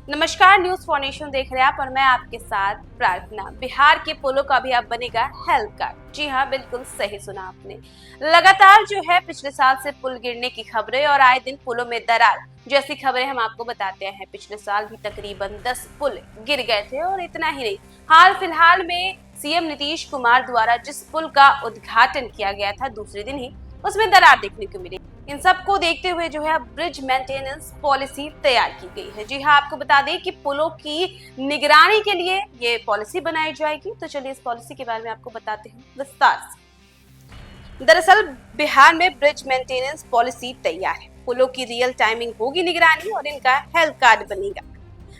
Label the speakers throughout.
Speaker 1: नमस्कार, news for nation देख रहे हैं आप और मैं आपके साथ प्रार्थना। बिहार के पुलों का भी अब बनेगा हेल्थ कार्ड। जी हाँ, बिल्कुल सही सुना आपने। लगातार जो है पिछले साल से पुल गिरने की खबरें और आए दिन पुलों में दरार जैसी खबरें हम आपको बताते हैं। पिछले साल भी तकरीबन 10 पुल गिर गए थे और इतना ही नहीं, हाल फिलहाल में सीएम नीतीश कुमार द्वारा जिस पुल का उद्घाटन किया गया था दूसरे दिन ही उसमें दरार देखने को मिली। इन सब को देखते हुए जो है ब्रिज मेंटेनेंस पॉलिसी तैयार की गई है। जी हाँ, आपको बता दें कि पुलों की निगरानी के लिए ये पॉलिसी बनाई जाएगी। तो चलिए इस पॉलिसी के बारे में आपको बताते हैं विस्तार से। दरअसल बिहार में ब्रिज मेंटेनेंस पॉलिसी तैयार है। पुलों की रियल टाइमिंग होगी निगरानी और इनका हेल्थ कार्ड बनेगा।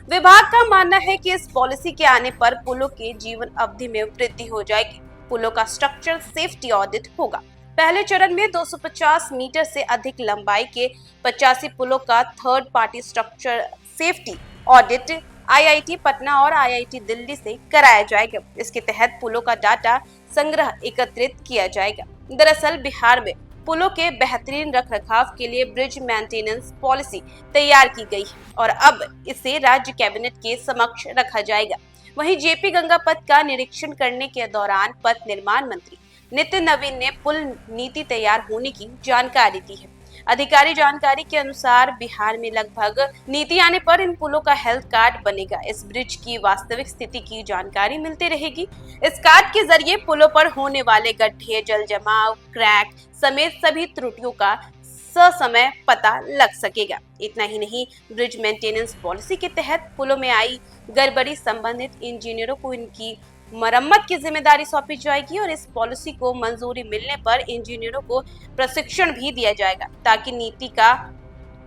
Speaker 1: विभाग का मानना है कि इस पॉलिसी के आने पर पुलों के जीवन अवधि में वृद्धि हो जाएगी। पुलों का स्ट्रक्चर सेफ्टी ऑडिट होगा। पहले चरण में 250 मीटर से अधिक लंबाई के 85 पुलों का third party structure safety audit IIT Patna और आईआईटी दिल्ली से कराया जाएगा। इसके तहत पुलों का डाटा संग्रह एकत्रित किया जाएगा। दरअसल बिहार में पुलों के बेहतरीन रखरखाव के लिए ब्रिज मेंटेनेंस पॉलिसी तैयार की गई है और अब इसे राज्य कैबिनेट के समक्ष रखा जाएगा। वहीं जेपी गंगा पथ का निरीक्षण करने के दौरान पथ निर्माण मंत्री नितिन नवीन ने पुल नीति तैयार होने की जानकारी दी है। अधिकारी जानकारी के अनुसार बिहार में लगभग नीति आने पर इन पुलों का हेल्थ कार्ड बनेगा। इस ब्रिज की वास्तविक स्थिति की जानकारी मिलती रहेगी। इस कार्ड के जरिए पुलों पर होने वाले गड्ढे, जल जमाव, क्रैक समेत सभी त्रुटियों का ससमय पता लग सकेगा। इतना ही नहीं, ब्रिज मेंटेनेंस पॉलिसी के तहत पुलों में आई गड़बड़ी संबंधित इंजीनियरों को इनकी मरम्मत की जिम्मेदारी सौंपी जाएगी और इस पॉलिसी को मंजूरी मिलने पर इंजीनियरों को प्रशिक्षण भी दिया जाएगा ताकि नीति का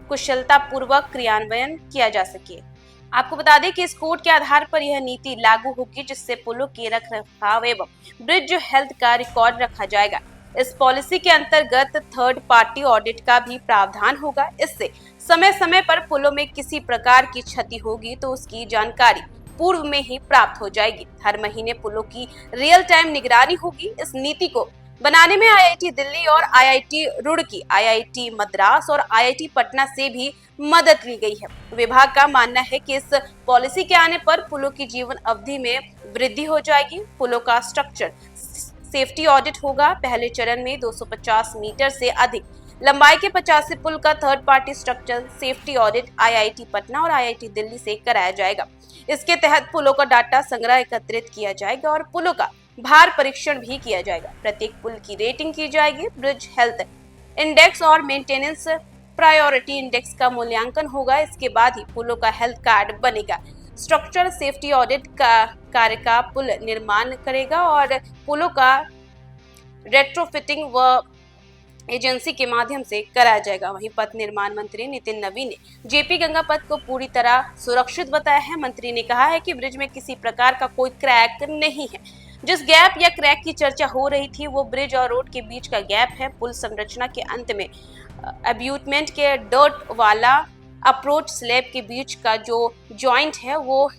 Speaker 1: कुशलता पूर्वक क्रियान्वयन किया जा सके। आपको बता दें कि इस कोड के आधार पर यह नीति लागू होगी जिससे पुलों के रखरखाव एवं ब्रिज हेल्थ का रिकॉर्ड रखा जाएगा। इस पॉलिसी के अंतर्गत थर्ड पार्टी ऑडिट का भी प्रावधान होगा। इससे समय समय पर पुलों में किसी प्रकार की क्षति होगी तो उसकी जानकारी पूर्व में ही प्राप्त हो जाएगी। हर महीने पुलों की रियल टाइम निगरानी होगी। इस नीति को बनाने में आईआईटी दिल्ली और आईआईटी रुड़की, आईआईटी मद्रास और आईआईटी पटना से भी मदद ली गई है। विभाग का मानना है कि इस पॉलिसी के आने पर पुलों की जीवन अवधि में वृद्धि हो जाएगी। पुलों का स्ट्रक्चर सेफ्टी ऑडिट होगा। पहले चरण में 250 मीटर से अधिक लंबाई के 85 पुल का third party structure safety audit IIT Patna और आईआईटी दिल्ली से कराया जाएगा। इसके तहत पुलों का डाटा संग्रह एकत्रित किया जाएगा और पुलों का भार परीक्षण भी किया जाएगा। प्रत्येक पुल की रेटिंग की जाएगी। ब्रिज हेल्थ इंडेक्स और मेंटेनेंस प्रायोरिटी इंडेक्स का मूल्यांकन होगा। इसके बाद ही पुलों का हेल्थ कार्ड बनेगा। स्ट्रक्चर सेफ्टी ऑडिट का कार्य का पुल निर्माण करेगा और पुलों का रेट्रोफिटिंग व एजेंसी के माध्यम से कराया जाएगा। वहीं पथ निर्माण मंत्री नितिन नवीन ने जेपी गंगा पथ को पूरी तरह सुरक्षित बताया है। मंत्री ने कहा है कि ब्रिज में किसी प्रकार का कोई क्रैक नहीं है। जिस गैप या क्रैक की चर्चा हो रही थी वो ब्रिज और रोड के बीच का गैप है। पुल संरचना के अंत में अब्यूटमेंट के डर्ट वाला अप्रोच स्लैब के बीच का जो जॉइंट है वो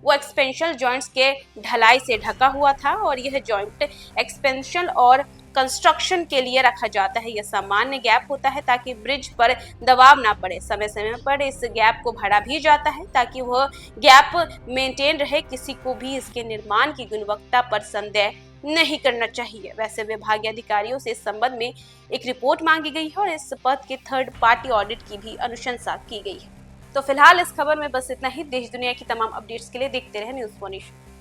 Speaker 1: एक्सपेंशन जॉइंट्स के ढलाई से ढका हुआ था और यह जॉइंट एक्सपेंशन और कंस्ट्रक्शन के लिए रखा जाता है। यह सामान्य गैप होता है ताकि ब्रिज पर दबाव ना पड़े। समय समय पर इस गैप को भरा भी जाता है ताकि वह गैप मेंटेन रहे। किसी को भी इसके निर्माण की गुणवत्ता पर संदेह नहीं करना चाहिए। वैसे विभागीय अधिकारियों से इस संबंध में एक रिपोर्ट मांगी गई है और इस पथ के थर्ड पार्टी ऑडिट की भी अनुशंसा की गई है। तो फिलहाल इस खबर में बस इतना ही। देश दुनिया की तमाम अपडेट्स के लिए देखते रहे न्यूज़ फॉर नेशन।